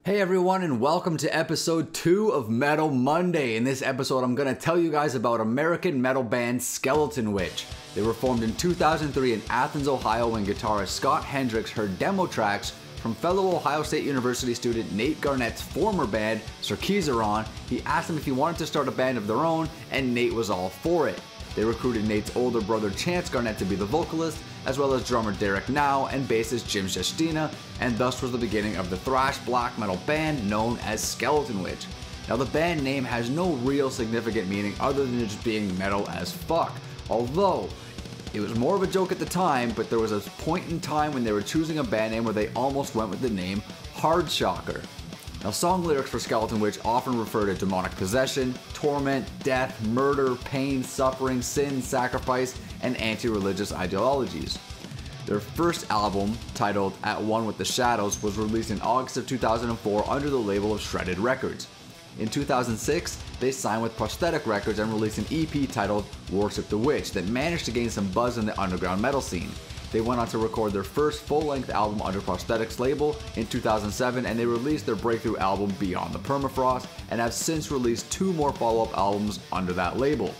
Hey everyone, and welcome to episode 2 of Metal Monday. In this episode, I'm going to tell you guys about American metal band Skeletonwitch. They were formed in 2003 in Athens, Ohio when guitarist Scott Hendricks heard demo tracks from fellow Ohio State University student Nate Garnett's former band, Cirquezeron. He asked him if he wanted to start a band of their own, and Nate was all for it. They recruited Nate's older brother Chance Garnett to be the vocalist, as well as drummer Derek Now and bassist Jim Shestina, and thus was the beginning of the thrash black metal band known as Skeletonwitch. Now the band name has no real significant meaning other than just being metal as fuck, although it was more of a joke at the time, but there was a point in time when they were choosing a band name where they almost went with the name Hardshocker. Now song lyrics for Skeletonwitch often refer to demonic possession, torment, death, murder, pain, suffering, sin, sacrifice, and anti-religious ideologies. Their first album, titled At One with the Shadows, was released in August of 2004 under the label of Shredded Records. In 2006, they signed with Prosthetic Records and released an EP titled Worship the Witch that managed to gain some buzz in the underground metal scene. They went on to record their first full-length album under Prosthetic's label in 2007, and they released their breakthrough album Beyond the Permafrost, and have since released 2 more follow-up albums under that label.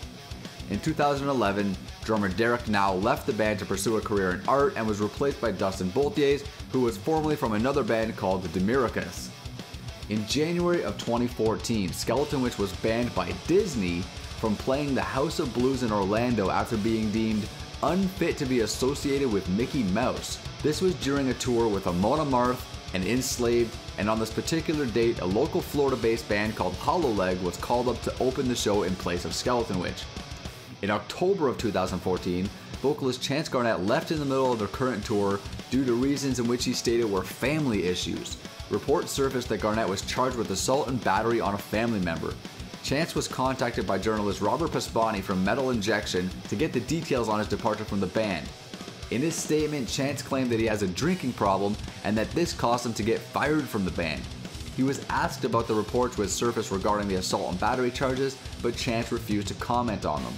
In 2011, drummer Derek Now left the band to pursue a career in art and was replaced by Dustin Boltiers, who was formerly from another band called the Demiricus. In January of 2014, Skeletonwitch was banned by Disney from playing the House of Blues in Orlando after being deemed unfit to be associated with Mickey Mouse. This was during a tour with Amon Amarth and Enslaved, and on this particular date, a local Florida-based band called Hollowleg was called up to open the show in place of Skeletonwitch. In October of 2014, vocalist Chance Garnett left in the middle of their current tour due to reasons in which he stated were family issues. Reports surfaced that Garnett was charged with assault and battery on a family member. Chance was contacted by journalist Robert Paspani from Metal Injection to get the details on his departure from the band. In his statement, Chance claimed that he has a drinking problem and that this caused him to get fired from the band. He was asked about the reports which surfaced regarding the assault and battery charges, but Chance refused to comment on them.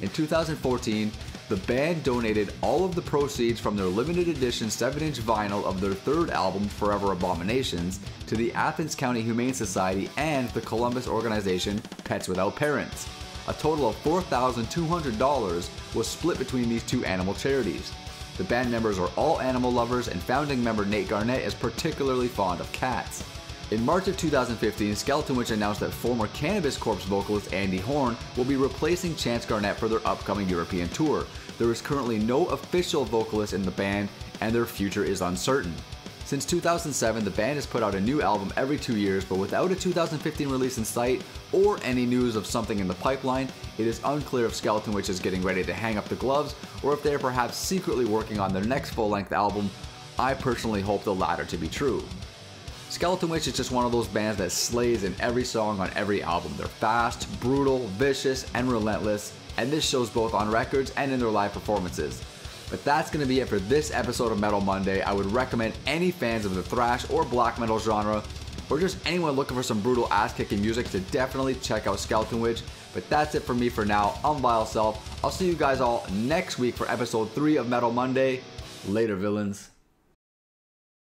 In 2014, the band donated all of the proceeds from their limited edition 7-inch vinyl of their third album, Forever Abominations, to the Athens County Humane Society and the Columbus organization Pets Without Parents. A total of $4,200 was split between these 2 animal charities. The band members are all animal lovers, and founding member Nate Garnett is particularly fond of cats. In March of 2015, Skeletonwitch announced that former Cannabis Corpse vocalist Andy Horn will be replacing Chance Garnett for their upcoming European tour. There is currently no official vocalist in the band, and their future is uncertain. Since 2007, the band has put out a new album every 2 years, but without a 2015 release in sight or any news of something in the pipeline, it is unclear if Skeletonwitch is getting ready to hang up the gloves or if they are perhaps secretly working on their next full-length album. I personally hope the latter to be true. Skeletonwitch is just one of those bands that slays in every song on every album. They're fast, brutal, vicious, and relentless, and this shows both on records and in their live performances. But that's going to be it for this episode of Metal Monday. I would recommend any fans of the thrash or black metal genre, or just anyone looking for some brutal ass-kicking music, to definitely check out Skeletonwitch. But that's it for me for now. I'm Vile Self. I'll see you guys all next week for episode 3 of Metal Monday. Later, villains.